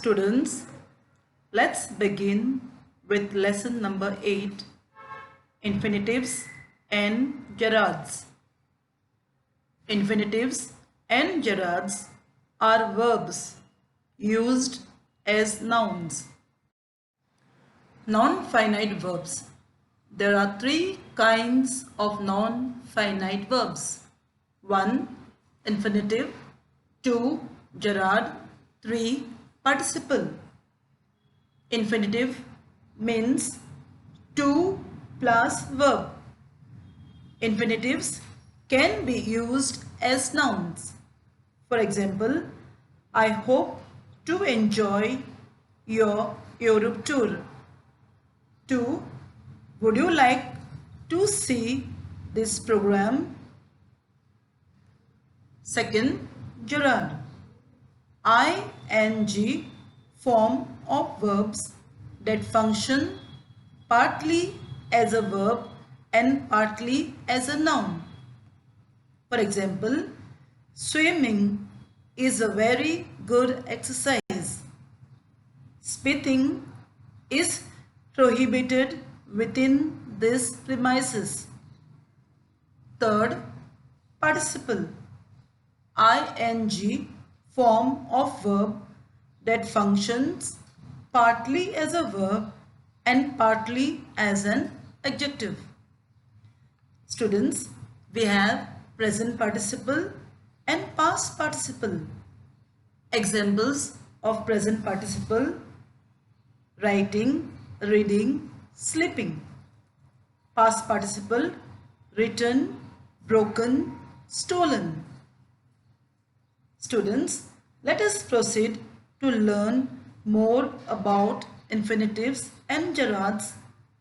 Students, let's begin with lesson number 8, Infinitives and Gerunds. Infinitives and gerunds are verbs used as nouns. Non-finite verbs. There are three kinds of non-finite verbs. 1. Infinitive. 2. Gerund. 3. Participle. Infinitive means to plus verb. Infinitives can be used as nouns. For example, I hope to enjoy your Europe tour. 2. Would you like to see this program? Second, gerund. ing form of verbs that function partly as a verb and partly as a noun. For example, swimming is a very good exercise. Spitting is prohibited within these premises. Third, participle. ing form of verb that functions partly as a verb and partly as an adjective. Students, we have present participle and past participle. Examples of present participle: writing, reading, sleeping. Past participle: written, broken, stolen. Students, let us proceed to learn more about infinitives and gerunds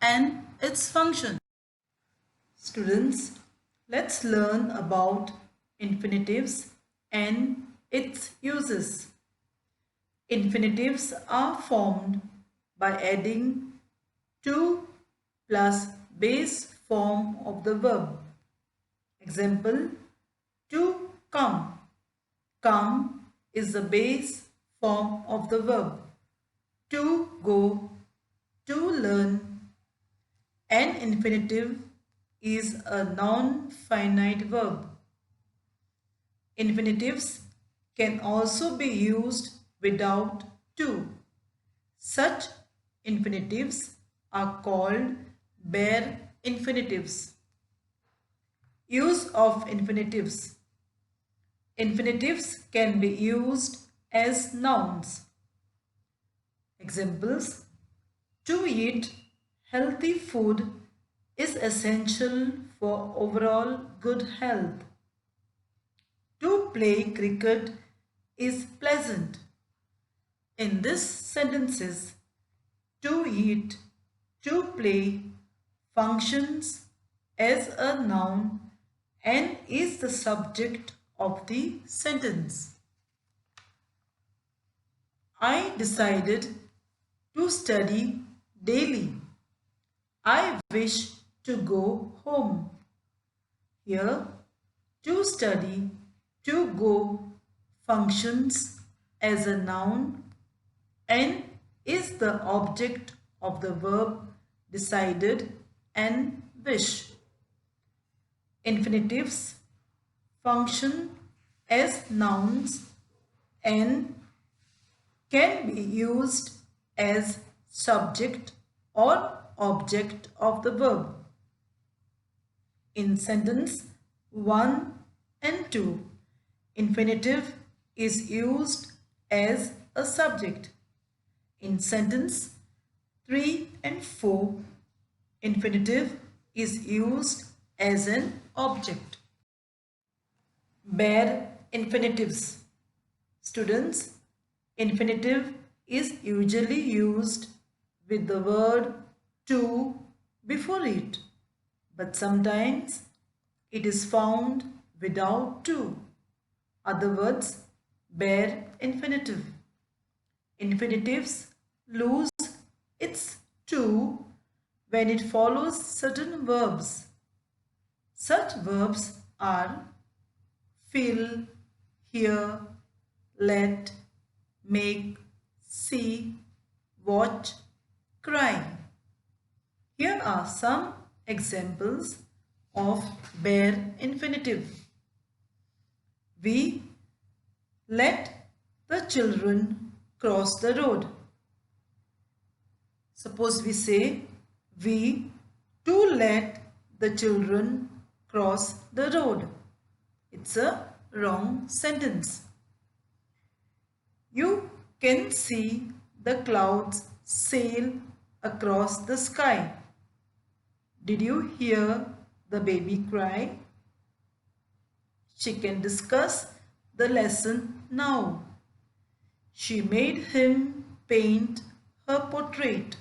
and its function. Students, let's learn about infinitives and its uses. Infinitives are formed by adding to plus base form of the verb. Example, to come. Come is the base form of the verb. To go, to learn. An infinitive is a non-finite verb. Infinitives can also be used without to. Such infinitives are called bare infinitives. Use of infinitives. Infinitives can be used as nouns. Examples: to eat healthy food is essential for overall good health. To play cricket is pleasant. In these sentences, to eat, to play functions as a noun and is the subject of the sentence. I decided to study daily. I wish to go home. Here, to study, to go functions as a noun and is the object of the verb decided and wish. Infinitives function as nouns and can be used as subject or object of the verb. In sentence 1 and 2, infinitive is used as a subject. In sentence 3 and 4, infinitive is used as an object. Bare infinitives. Students, infinitive is usually used with the word to before it, but sometimes it is found without to. Other words, bare infinitive. Infinitives lose its to when it follows certain verbs. Such verbs are feel, hear, let, make, see, watch, cry. Here are some examples of bare infinitive. We let the children cross the road. Suppose we say, we to let the children cross the road. It's a wrong sentence. You can see the clouds sail across the sky. Did you hear the baby cry? She can discuss the lesson now. She made him paint her portrait.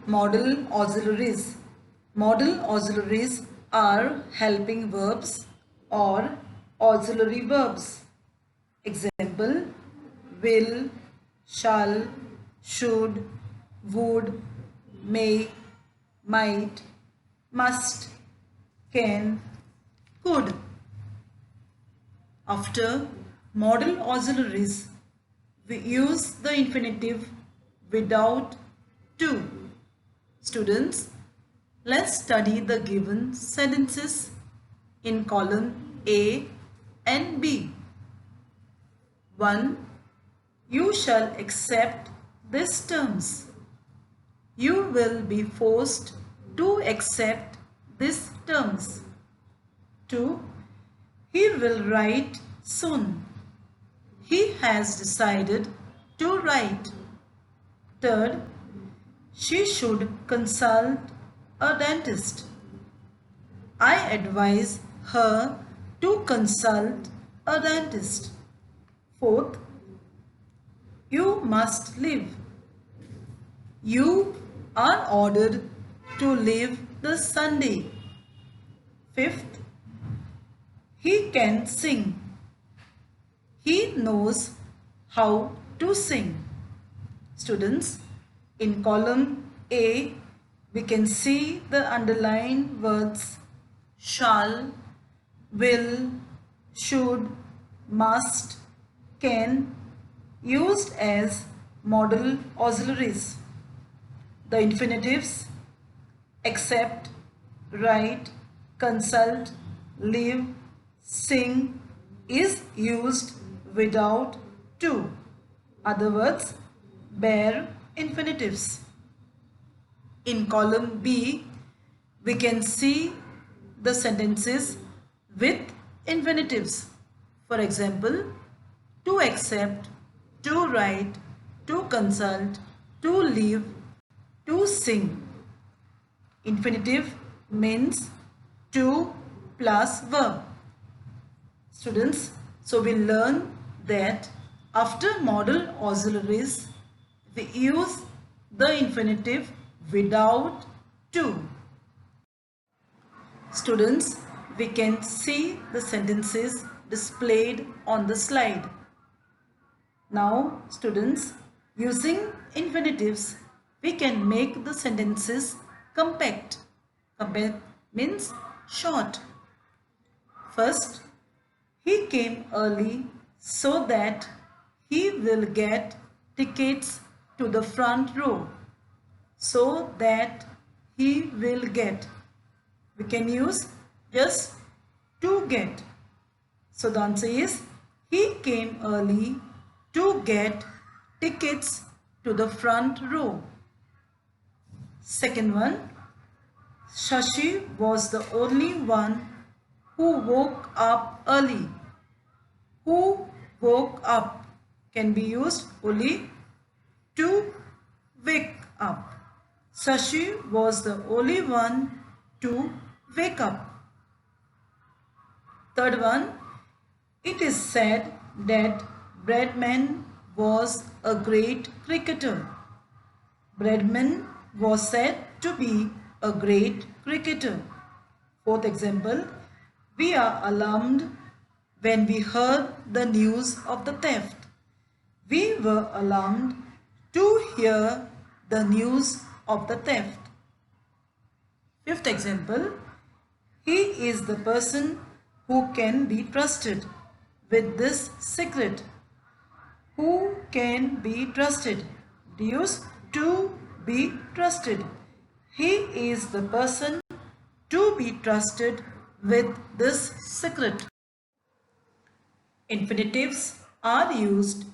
Modal auxiliaries. Modal auxiliaries are helping verbs or auxiliary verbs. Example, will, shall, should, would, may, might, must, can, could. After modal auxiliaries, we use the infinitive without to. Students, let's study the given sentences in column A and B. 1. You shall accept these terms. You will be forced to accept these terms. 2. He will write soon. He has decided to write. 3rd, she should consult a dentist. I advise her to consult a dentist. 4th, you must leave. You are ordered to leave this Sunday. 5th, he can sing. He knows how to sing. Students, in column A, we can see the underlined words shall, will, should, must, can used as modal auxiliaries. The infinitives accept, write, consult, live, sing is used without to. Other words, bare infinitives. In column B, we can see the sentences with infinitives. For example, to accept, to write, to consult, to live, to sing. Infinitive means to plus verb. Students, so we learn that after modal auxiliaries, we use the infinitive without to. Students, we can see the sentences displayed on the slide. Now, students, using infinitives, we can make the sentences compact. Compact means short. First, he came early so that he will get tickets to the front row. So that he will get. We can use just to get. So the answer is he came early to get tickets to the front row. Second one, Shashi was the only one who woke up early. Who woke up can be used only to wake up. Shashi was the only one to wake up. Third one, it is said that Bradman was a great cricketer. Bradman was said to be a great cricketer. Fourth example, we are alarmed when we heard the news of the theft. We were alarmed to hear the news of the theft. Fifth example, he is the person who can be trusted. with this secret? Who can be trusted? Use to be trusted. He is the person to be trusted with this secret. Infinitives are used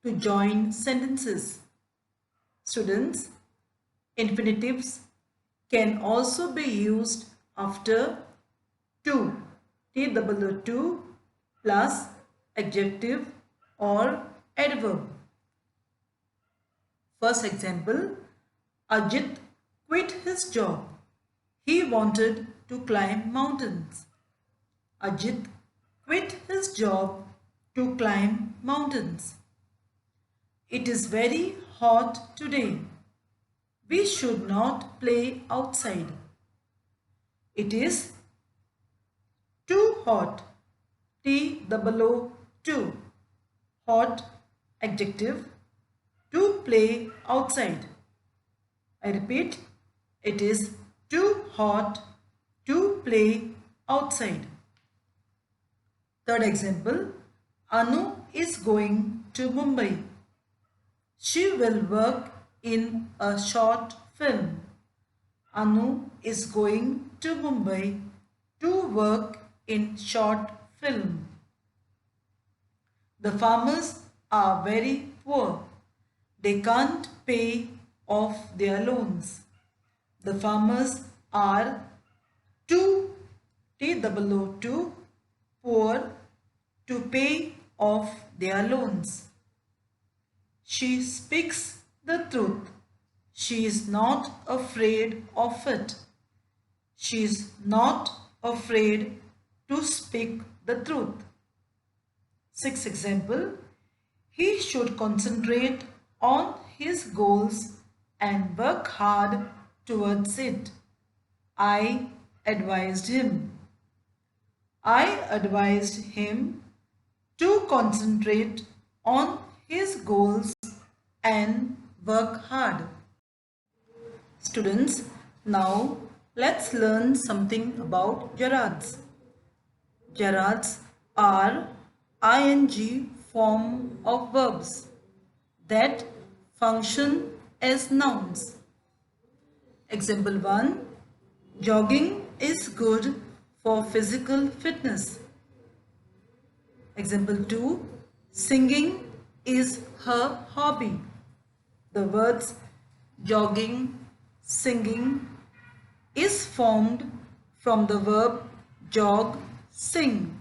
to join sentences. Students, infinitives can also be used after to, to plus adjective or adverb. First example, Ajit quit his job. He wanted to climb mountains. Ajit quit his job to climb mountains. It is very hot today. We should not play outside. It is too hot. Too. Hot adjective to play outside. I repeat, it is too hot to play outside. Third example, Anu is going to Mumbai. She will work in a short film. Anu is going to Mumbai to work in short film. The farmers are very poor. They can't pay off their loans. The farmers are too poor to pay off their loans. She speaks the truth. She is not afraid of it. She is not afraid to speak the truth. Sixth example, he should concentrate on his goals and work hard towards it. I advised him. I advised him to concentrate on his goals and work hard. Students, now let's learn something about gerunds. Gerunds are ing form of verbs that function as nouns. Example 1. Jogging is good for physical fitness. Example 2. Singing is her hobby. The words jogging, singing is formed from the verb jog, sing.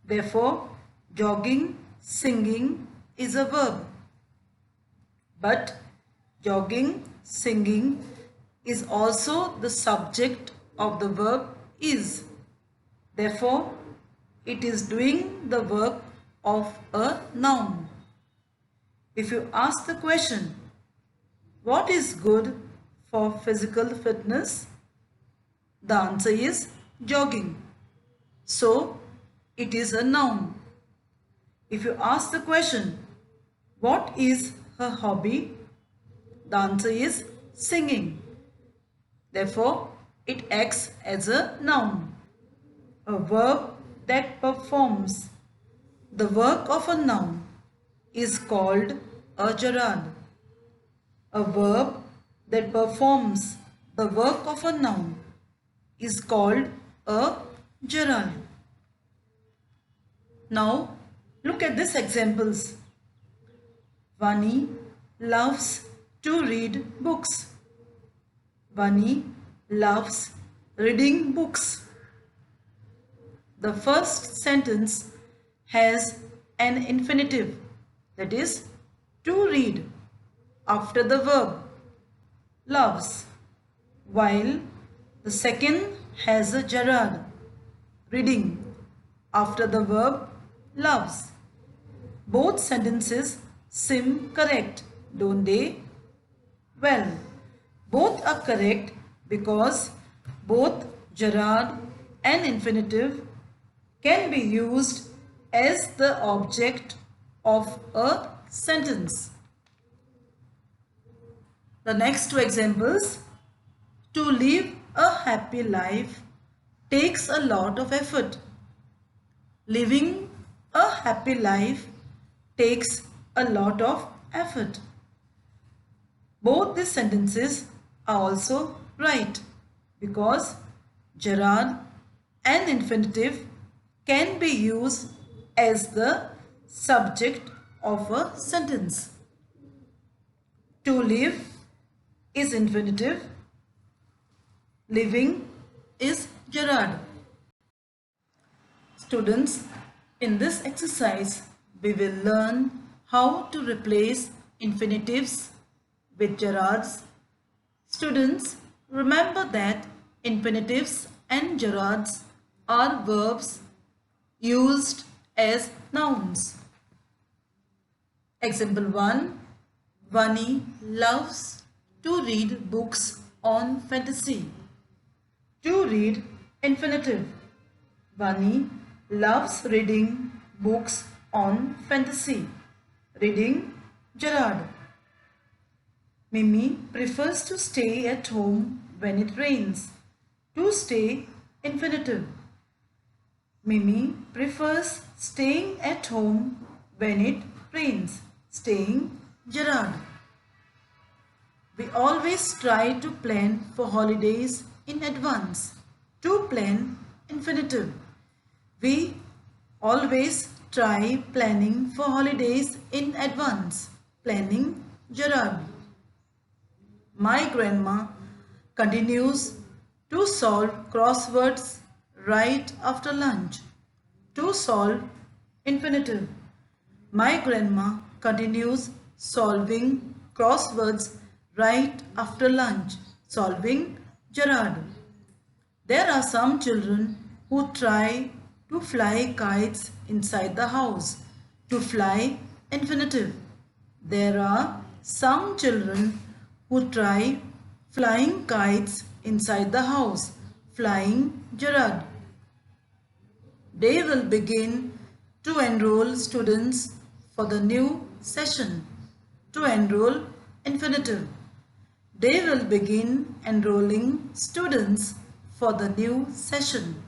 Therefore, jogging, singing is a verb. But jogging, singing is also the subject of the verb is. Therefore, it is doing the work of a noun. If you ask the question, what is good for physical fitness? The answer is jogging. So, it is a noun. If you ask the question, what is her hobby? The answer is singing. Therefore, it acts as a noun, a verb that performs the work of a noun is called a gerund. A verb that performs the work of a noun is called a gerund. Now, look at these examples. Vani loves to read books. Vani loves reading books. The first sentence has an infinitive, that is, to read, after the verb loves, while the second has a gerund, reading, after the verb loves. Both sentences seem correct, don't they? Well, both are correct because both gerund and infinitive can be used as the object of a sentence. The next two examples. To live a happy life takes a lot of effort. Living A happy life takes a lot of effort. Both these sentences are also right because gerund and infinitive can be used as the subject of a sentence. To live is infinitive, living is gerund. Students, in this exercise, we will learn how to replace infinitives with gerunds. Students, remember that infinitives and gerunds are verbs used as nouns. Example 1. Vani loves to read books on fantasy. To read, infinitive. Vani loves reading books on fantasy. Reading, gerund. Mimi prefers to stay at home when it rains. To stay, infinitive. Mimi prefers staying at home when it rains. Staying, gerund. We always try to plan for holidays in advance. To plan, infinitive. We always try planning for holidays in advance. Planning, gerund. My grandma continues to solve crosswords right after lunch. To solve, infinitive. My grandma continues solving crosswords right after lunch. Solving, gerund. There are some children who try to fly kites inside the house. To fly, infinitive. There are some children who try flying kites inside the house. Flying, gerund. They will begin to enroll students for the new session. To enroll, infinitive. They will begin enrolling students for the new session.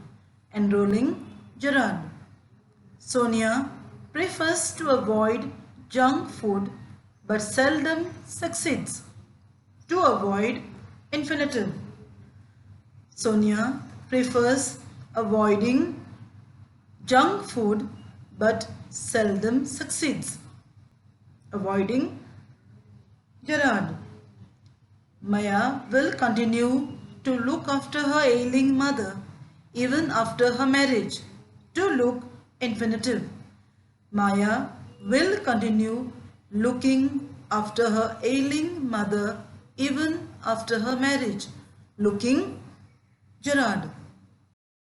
Enrolling, gerund. Sonia prefers to avoid junk food but seldom succeeds. To avoid, infinitive. Sonia prefers avoiding junk food but seldom succeeds. Avoiding, gerund. Maya will continue to look after her ailing mother even after her marriage. To look, infinitive. Maya will continue looking after her ailing mother even after her marriage. Looking, gerund.